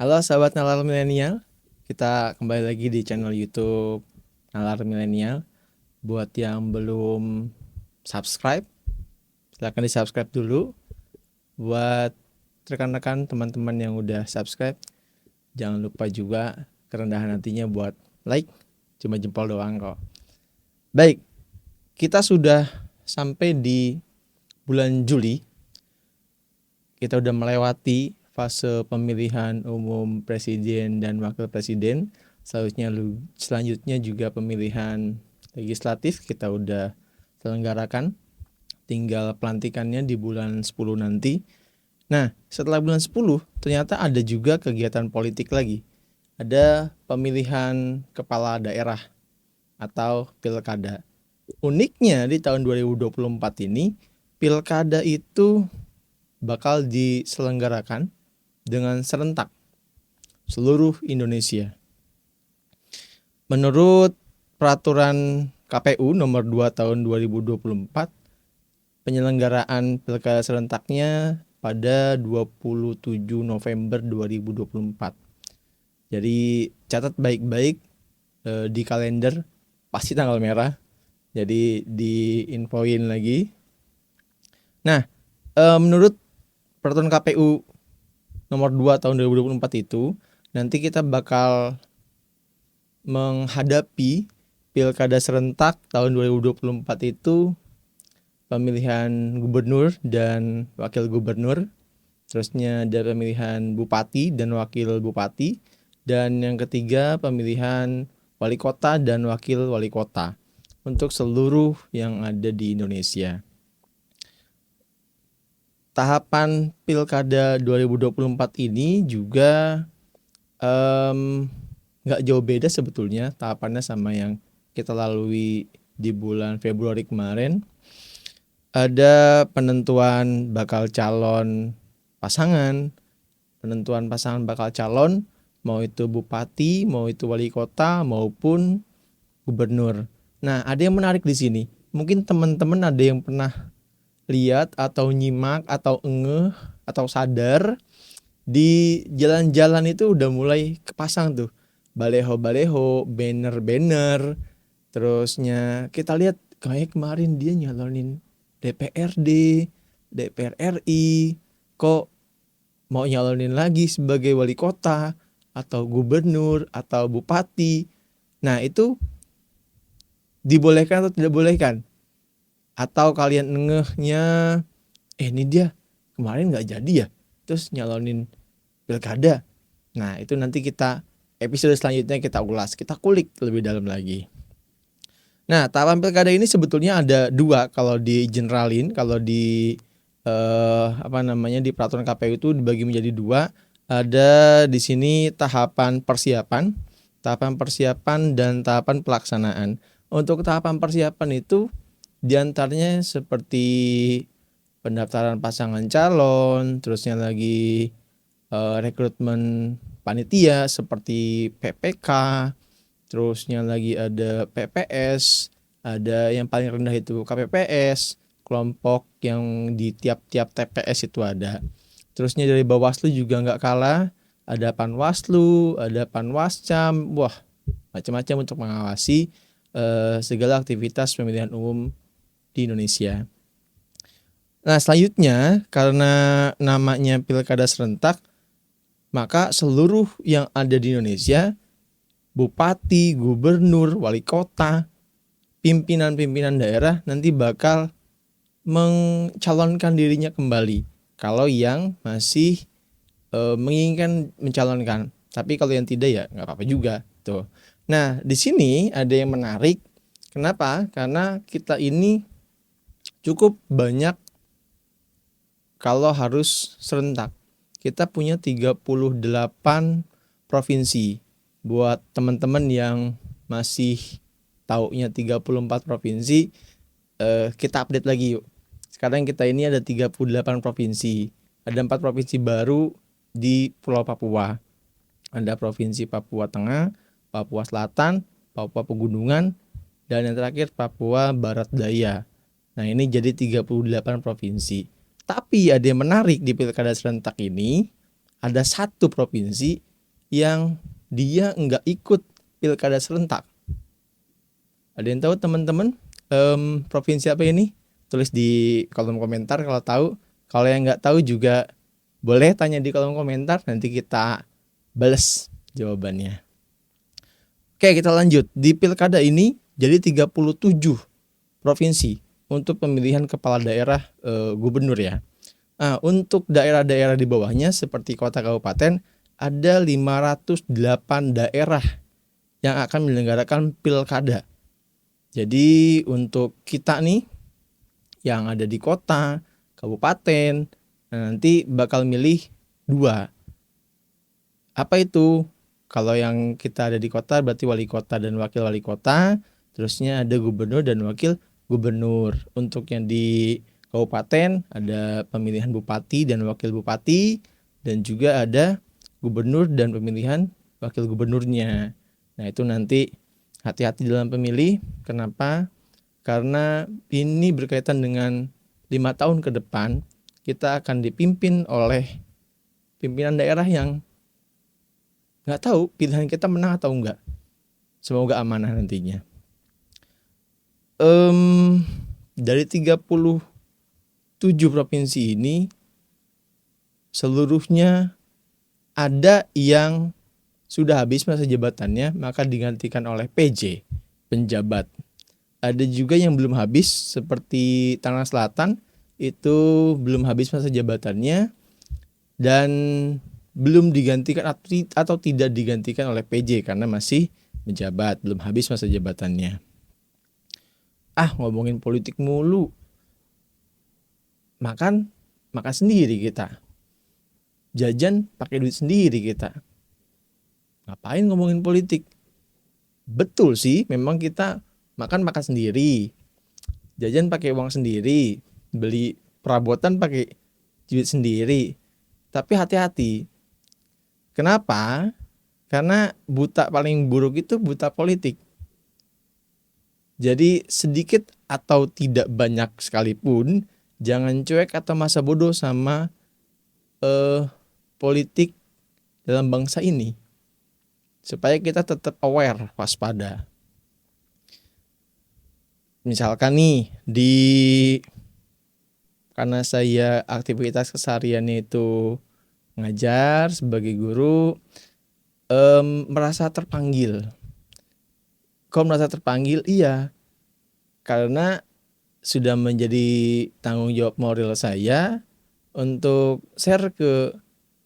Halo sahabat Nalar Milenial, kita kembali lagi di channel YouTube Nalar Milenial. Buat yang belum subscribe, silahkan di subscribe dulu. Buat rekan-rekan teman-teman yang udah subscribe, jangan lupa juga kerendahan hatinya buat like, cuma jempol doang kok. Baik, kita sudah sampai di bulan Juli. Kita udah melewati fase pemilihan umum presiden dan wakil presiden. Selanjutnya juga pemilihan legislatif kita udah selenggarakan. Tinggal pelantikannya di bulan 10 nanti. Nah, setelah bulan 10 ternyata ada juga kegiatan politik lagi. Ada pemilihan kepala daerah atau pilkada. Uniknya di tahun 2024 ini, pilkada itu bakal diselenggarakan dengan serentak seluruh Indonesia. Menurut peraturan KPU nomor 2 tahun 2024, penyelenggaraan pilkada serentaknya pada 27 November 2024. Jadi catat baik-baik di kalender, pasti tanggal merah. Jadi diinfoin lagi. Nah, menurut peraturan KPU nomor 2 tahun 2024 itu, nanti kita bakal menghadapi pilkada serentak tahun 2024 itu pemilihan gubernur dan wakil gubernur, terusnya ada pemilihan bupati dan wakil bupati, dan yang ketiga pemilihan wali kota dan wakil wali kota untuk seluruh yang ada di Indonesia. Tahapan pilkada 2024 ini juga nggak jauh beda sebetulnya tahapannya sama yang kita lalui di bulan Februari kemarin. Ada penentuan bakal calon pasangan, penentuan pasangan bakal calon, mau itu bupati, mau itu wali kota, maupun gubernur. Nah, ada yang menarik di sini. Mungkin teman-teman ada yang pernah lihat atau nyimak atau ngeh atau sadar di jalan-jalan itu udah mulai kepasang tuh baleho-baleho, banner-banner. Terusnya kita lihat kayak kemarin dia nyalonin DPRD, DPR RI, kok mau nyalonin lagi sebagai wali kota atau gubernur atau bupati. Nah, itu dibolehkan atau tidak bolehkan? Atau kalian ngehnya ini dia kemarin nggak jadi ya, terus nyalonin pilkada. Nah, itu nanti kita episode selanjutnya kita ulas, kita kulik lebih dalam lagi. Nah, tahapan pilkada ini sebetulnya ada dua kalau di generalin, kalau di di peraturan KPU itu dibagi menjadi dua. Ada di sini tahapan persiapan dan tahapan pelaksanaan. Untuk tahapan persiapan itu diantaranya seperti pendaftaran pasangan calon, terusnya lagi rekrutmen panitia seperti PPK, terusnya lagi ada PPS, ada yang paling rendah itu KPPS, kelompok yang di tiap-tiap TPS itu ada. Terusnya dari Bawaslu juga nggak kalah, ada Panwaslu, ada Panwascam, wah macam-macam untuk mengawasi segala aktivitas pemilihan umum di Indonesia. Nah, selanjutnya karena namanya pilkada serentak, maka seluruh yang ada di Indonesia, bupati, gubernur, wali kota, pimpinan-pimpinan daerah nanti bakal mencalonkan dirinya kembali. Kalau yang masih menginginkan mencalonkan, tapi kalau yang tidak ya nggak apa-apa juga tuh. Nah, di sini ada yang menarik. Kenapa? Karena kita ini cukup banyak kalau harus serentak. Kita punya 38 provinsi. Buat teman-teman yang masih taunya 34 provinsi, kita update lagi yuk. Sekarang kita ini ada 38 provinsi. Ada 4 provinsi baru di Pulau Papua. Ada Provinsi Papua Tengah, Papua Selatan, Papua Pegunungan, dan yang terakhir Papua Barat Daya. Nah, ini jadi 38 provinsi. Tapi ada yang menarik di pilkada serentak ini, ada satu provinsi yang dia nggak ikut pilkada serentak? Ada yang tahu teman-teman provinsi apa ini? Tulis di kolom komentar kalau tahu. Kalau yang nggak tahu juga boleh tanya di kolom komentar, nanti kita balas jawabannya. Oke, kita lanjut. Di pilkada ini jadi 37 provinsi untuk pemilihan kepala daerah gubernur ya. Nah, untuk daerah-daerah di bawahnya seperti kota kabupaten ada 508 daerah yang akan menyelenggarakan pilkada. Jadi untuk kita nih yang ada di kota, kabupaten, nanti bakal milih 2. Apa itu? Kalau yang kita ada di kota berarti wali kota dan wakil wali kota, terusnya ada gubernur dan wakil gubernur. Untuk yang di kabupaten ada pemilihan bupati dan wakil bupati, dan juga ada gubernur dan pemilihan wakil gubernurnya. Nah, itu nanti hati-hati dalam pemilih. Kenapa? Karena ini berkaitan dengan 5 tahun ke depan kita akan dipimpin oleh pimpinan daerah yang nggak tahu pilihan kita menang atau enggak. Semoga amanah nantinya. Dari 37 provinsi ini seluruhnya ada yang sudah habis masa jabatannya maka digantikan oleh PJ, penjabat. Ada juga yang belum habis seperti Tangerang Selatan itu belum habis masa jabatannya dan belum digantikan atau tidak digantikan oleh PJ karena masih menjabat, belum habis masa jabatannya. Ngomongin politik mulu. Makan sendiri kita. Jajan pakai duit sendiri kita. Ngapain ngomongin politik? Betul sih, memang kita makan sendiri, jajan pakai uang sendiri, beli perabotan pakai duit sendiri. Tapi hati-hati. Kenapa? Karena buta paling buruk itu buta politik. Jadi sedikit atau tidak banyak sekalipun, jangan cuek atau masa bodoh sama politik dalam bangsa ini. Supaya kita tetap aware, waspada. Misalkan nih karena saya aktivitas kesehariannya itu ngajar sebagai guru, merasa terpanggil. Kok merasa terpanggil? Iya, karena sudah menjadi tanggung jawab moral saya untuk share ke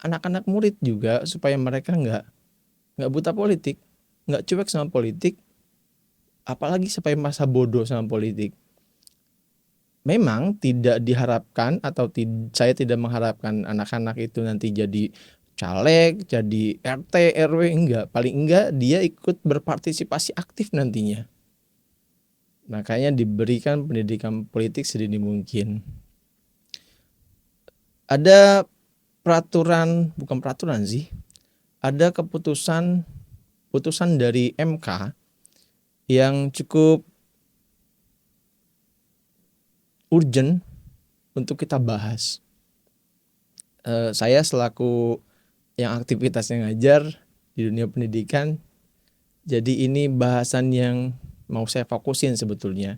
anak-anak murid juga supaya mereka nggak buta politik, nggak cuek sama politik, apalagi sampai masa bodoh sama politik. Memang tidak diharapkan atau saya tidak mengharapkan anak-anak itu nanti jadi caleg, jadi RT, RW, enggak. Paling enggak dia ikut berpartisipasi aktif nantinya. Makanya diberikan pendidikan politik sedini mungkin. Ada bukan peraturan sih. Ada putusan dari MK yang cukup urgent untuk kita bahas. Saya selaku yang aktivitasnya ngajar di dunia pendidikan, jadi ini bahasan yang mau saya fokusin sebetulnya.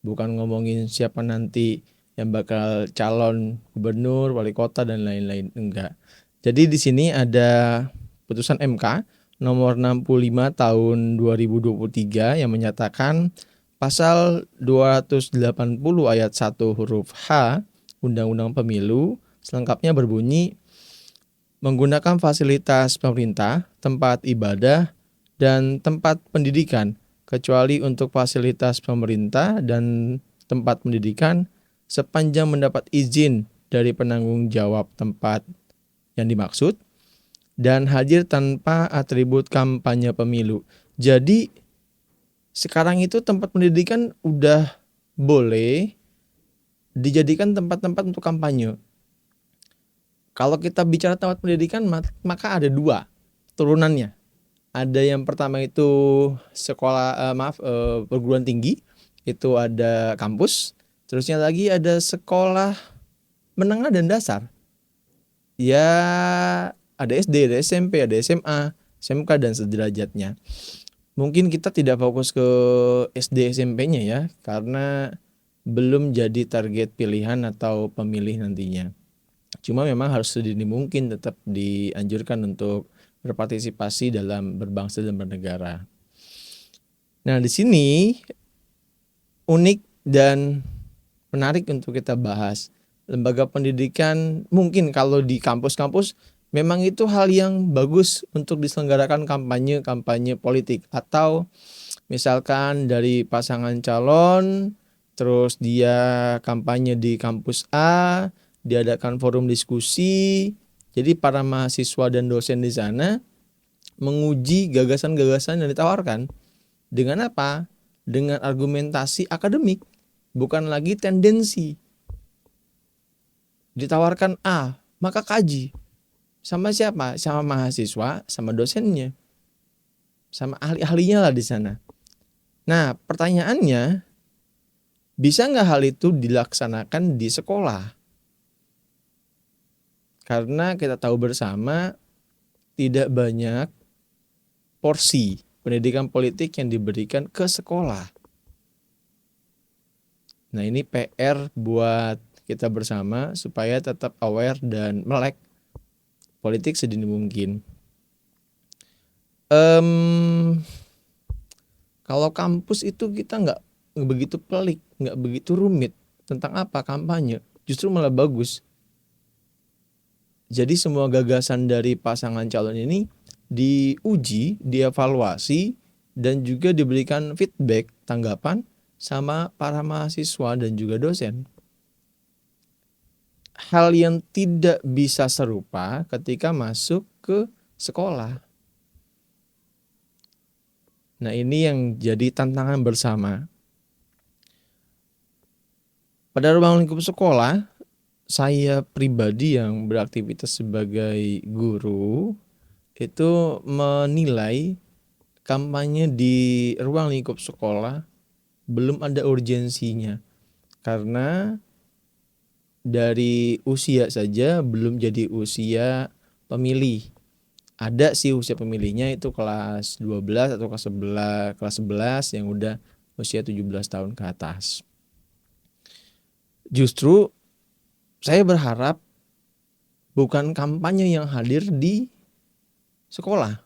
Bukan ngomongin siapa nanti yang bakal calon gubernur, wali kota dan lain-lain, enggak. Jadi di sini ada putusan MK nomor 65 tahun 2023 yang menyatakan pasal 280 ayat 1 huruf H Undang-Undang Pemilu selengkapnya berbunyi, menggunakan fasilitas pemerintah, tempat ibadah, dan tempat pendidikan, kecuali untuk fasilitas pemerintah dan tempat pendidikan sepanjang mendapat izin dari penanggung jawab tempat yang dimaksud dan hadir tanpa atribut kampanye pemilu. Jadi sekarang itu tempat pendidikan udah boleh dijadikan tempat-tempat untuk kampanye. Kalau kita bicara tempat pendidikan maka ada 2 turunannya. Ada yang pertama itu perguruan tinggi, itu ada kampus. Terusnya lagi ada sekolah menengah dan dasar. Ya ada SD, ada SMP, ada SMA. SMK dan sederajatnya. Mungkin kita tidak fokus ke SD SMP-nya ya, karena belum jadi target pilihan atau pemilih nantinya. Cuma memang harus sedini mungkin tetap dianjurkan untuk berpartisipasi dalam berbangsa dan bernegara. Nah, di sini unik dan menarik untuk kita bahas. Lembaga pendidikan mungkin kalau di kampus-kampus memang itu hal yang bagus untuk diselenggarakan kampanye politik, atau misalkan dari pasangan calon terus dia kampanye di kampus A, diadakan forum diskusi. Jadi para mahasiswa dan dosen di sana menguji gagasan-gagasan yang ditawarkan dengan apa? Dengan argumentasi akademik, bukan lagi tendensi. Ditawarkan A, maka kaji. Sama siapa? Sama mahasiswa, sama dosennya, sama ahli-ahlinya lah di sana. Nah, pertanyaannya, bisa nggak hal itu dilaksanakan di sekolah? Karena kita tahu bersama tidak banyak porsi pendidikan politik yang diberikan ke sekolah. Nah, ini PR buat kita bersama supaya tetap aware dan melek politik sedini mungkin. Kalau kampus itu kita nggak begitu pelik, nggak begitu rumit. Tentang apa kampanye? Justru malah bagus. Jadi semua gagasan dari pasangan calon ini diuji, dievaluasi, dan juga diberikan feedback, tanggapan sama para mahasiswa dan juga dosen. Hal yang tidak bisa serupa ketika masuk ke sekolah. Nah, ini yang jadi tantangan bersama. Pada ruang lingkup sekolah, saya pribadi yang beraktivitas sebagai guru itu menilai kampanye di ruang lingkup sekolah belum ada urgensinya, karena dari usia saja belum jadi usia pemilih. Ada sih usia pemilihnya itu kelas 12 atau kelas 11 yang udah usia 17 tahun ke atas. Justru saya berharap bukan kampanye yang hadir di sekolah,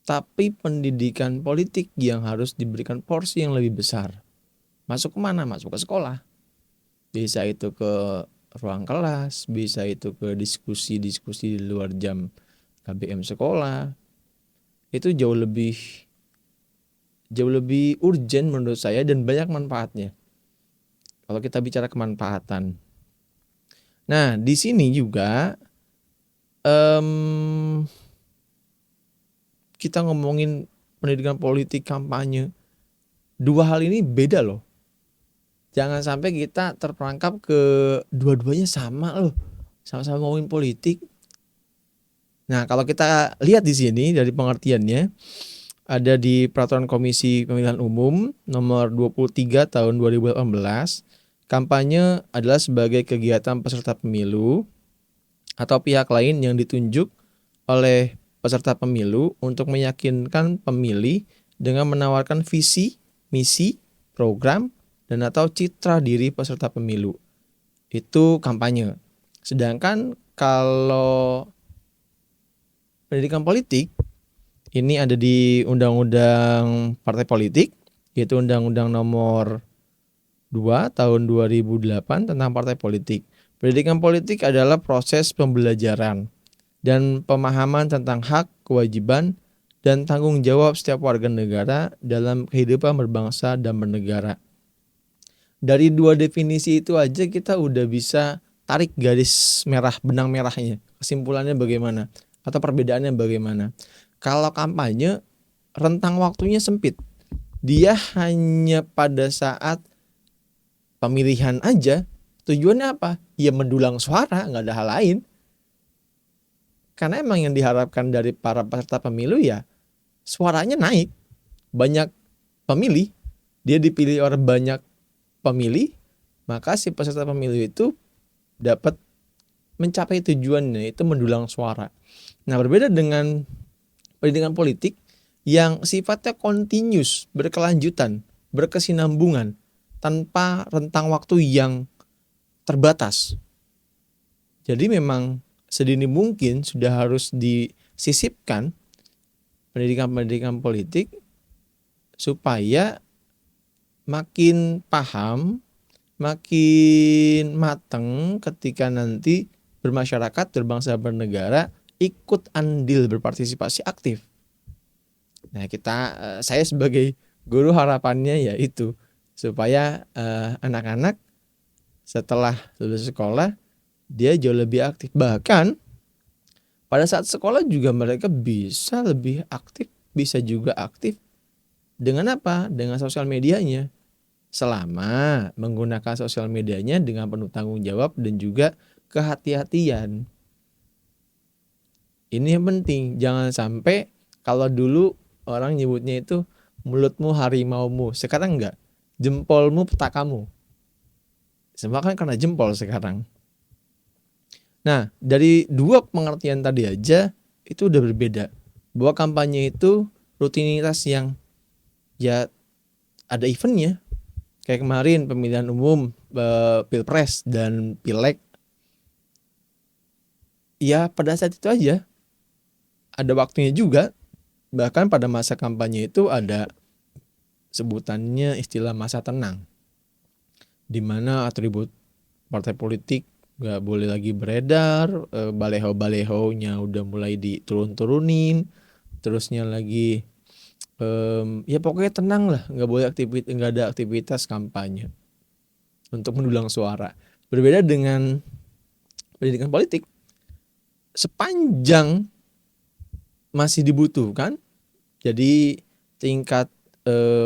tapi pendidikan politik yang harus diberikan porsi yang lebih besar. Masuk kemana? Masuk ke sekolah. Bisa itu ke ruang kelas, bisa itu ke diskusi-diskusi di luar jam KBM sekolah. Itu jauh lebih urgent menurut saya dan banyak manfaatnya. Kalau kita bicara kemanfaatan. Nah, di sini juga kita ngomongin pendidikan politik kampanye. Dua hal ini beda loh. Jangan sampai kita terperangkap ke dua-duanya sama loh. Sama-sama ngomongin politik. Nah, kalau kita lihat di sini dari pengertiannya, ada di Peraturan Komisi Pemilihan Umum nomor 23 tahun 2018, kampanye adalah sebagai kegiatan peserta pemilu atau pihak lain yang ditunjuk oleh peserta pemilu untuk meyakinkan pemilih dengan menawarkan visi, misi, program, dan atau citra diri peserta pemilu. Itu kampanye. Sedangkan kalau pendidikan politik ini ada di Undang-Undang Partai Politik, yaitu Undang-Undang nomor 2 tahun 2008 tentang partai politik. Pendidikan politik adalah proses pembelajaran dan pemahaman tentang hak, kewajiban, dan tanggung jawab setiap warga negara dalam kehidupan berbangsa dan bernegara. Dari dua definisi itu aja kita udah bisa tarik garis merah, benang merahnya. Kesimpulannya bagaimana? Atau perbedaannya bagaimana? Kalau kampanye, rentang waktunya sempit. Dia hanya pada saat pemilihan aja. Tujuannya apa? Ya mendulang suara, nggak ada hal lain. Karena emang yang diharapkan dari para peserta pemilu ya suaranya naik. Banyak pemilih, dia dipilih oleh banyak pemilih, maka si peserta pemilu itu dapat mencapai tujuannya, itu mendulang suara. Nah, berbeda dengan pendidikan politik yang sifatnya continuous, berkelanjutan, berkesinambungan, tanpa rentang waktu yang terbatas. Jadi memang sedini mungkin sudah harus disisipkan pendidikan-pendidikan politik supaya makin paham, makin mateng ketika nanti bermasyarakat, berbangsa, bernegara, ikut andil berpartisipasi aktif. Nah, saya sebagai guru harapannya yaitu supaya anak-anak setelah lulus sekolah dia jauh lebih aktif. Bahkan pada saat sekolah juga mereka bisa lebih aktif, bisa juga aktif dengan apa? Dengan sosial medianya. Selama menggunakan sosial medianya dengan penuh tanggung jawab dan juga kehati-hatian. Ini yang penting, jangan sampai kalau dulu orang nyebutnya itu mulutmu harimaumu, sekarang enggak, jempolmu petakamu. Semua kan karena jempol sekarang. Nah, dari dua pengertian tadi aja itu udah berbeda. Bahwa kampanye itu rutinitas yang ya ada eventnya. Kayak kemarin pemilihan umum, pilpres dan pileg. Ya pada saat itu aja. Ada waktunya juga. Bahkan pada masa kampanye itu ada sebutannya istilah masa tenang. Di mana atribut partai politik gak boleh lagi beredar, baleho-balehonya udah mulai diturun-turunin, terusnya lagi ya pokoknya tenang lah, nggak ada aktivitas kampanye untuk mendulang suara. Berbeda dengan pendidikan politik, sepanjang masih dibutuhkan, jadi tingkat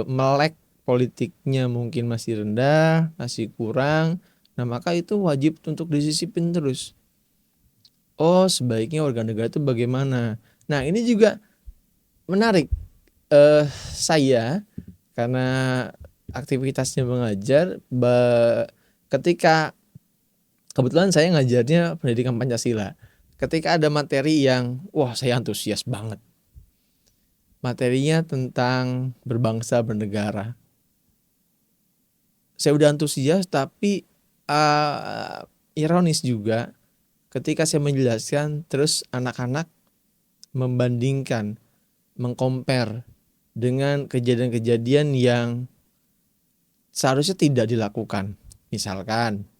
melek politiknya mungkin masih rendah, masih kurang, nah maka itu wajib untuk disisipin terus. Oh, sebaiknya warga negara itu bagaimana? Nah, ini juga menarik. Saya karena aktivitasnya mengajar, ketika kebetulan saya ngajarnya pendidikan Pancasila. Ketika ada materi yang wah saya antusias banget. Materinya tentang berbangsa bernegara. Saya udah antusias tapi ironis juga ketika saya menjelaskan terus anak-anak membandingkan, mengcompare dengan kejadian-kejadian yang seharusnya tidak dilakukan. Misalkan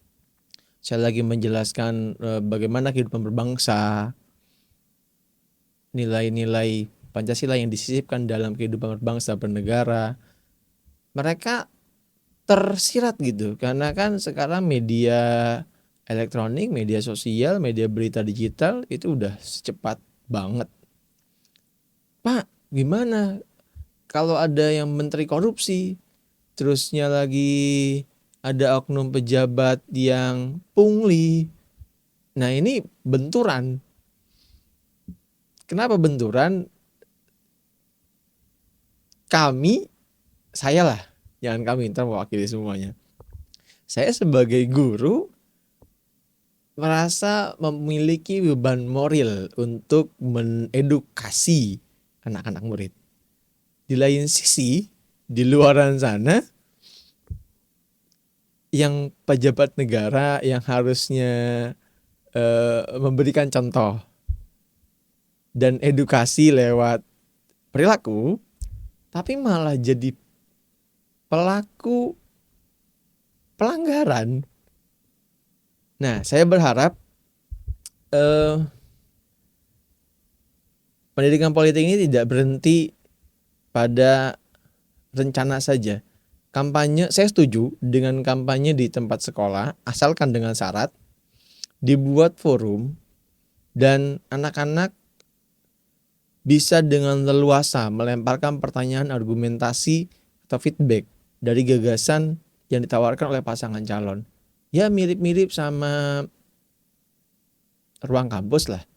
saya lagi menjelaskan bagaimana kehidupan berbangsa, nilai-nilai Pancasila yang disisipkan dalam kehidupan berbangsa bernegara. Mereka tersirat gitu karena kan sekarang media elektronik, media sosial, media berita digital itu udah secepat banget. Pak, gimana kalau ada yang menteri korupsi, terusnya lagi ada oknum pejabat yang pungli. Nah, ini benturan. Kenapa benturan? Saya lah, jangan kami, ntar mewakili semuanya. Saya sebagai guru merasa memiliki beban moral untuk mengedukasi anak-anak murid. Di lain sisi, di luaran sana, yang pejabat negara yang harusnya memberikan contoh dan edukasi lewat perilaku, tapi malah jadi pelaku pelanggaran. Nah, saya berharap pendidikan politik ini tidak berhenti pada rencana saja. Kampanye, saya setuju dengan kampanye di tempat sekolah, asalkan dengan syarat dibuat forum dan anak-anak bisa dengan leluasa melemparkan pertanyaan, argumentasi atau feedback dari gagasan yang ditawarkan oleh pasangan calon. Ya mirip-mirip sama ruang kampus lah.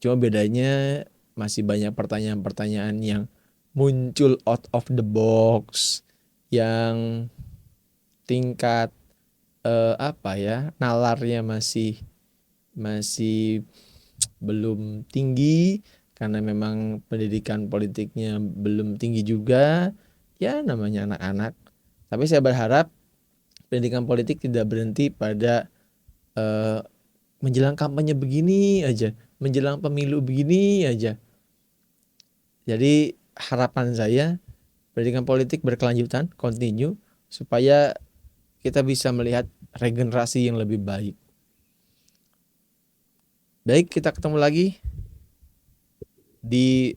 Cuma bedanya masih banyak pertanyaan-pertanyaan yang muncul out of the box, yang tingkat nalarnya masih belum tinggi karena memang pendidikan politiknya belum tinggi juga, ya namanya anak-anak. Tapi saya berharap pendidikan politik tidak berhenti pada menjelang kampanye begini aja, menjelang pemilu begini aja. Jadi harapan saya pendidikan politik berkelanjutan, continue, supaya kita bisa melihat regenerasi yang lebih baik. Baik, kita ketemu lagi di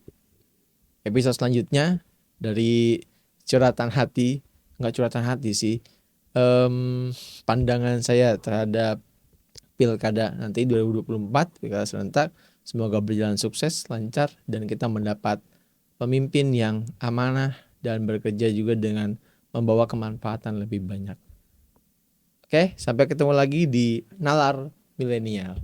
episode selanjutnya dari curhatan hati, nggak curhatan hati sih, pandangan saya terhadap pilkada nanti 2024, pilkada serentak. Semoga berjalan sukses, lancar, dan kita mendapat pemimpin yang amanah dan bekerja juga dengan membawa kemanfaatan lebih banyak. Oke, sampai ketemu lagi di Nalar Milenial.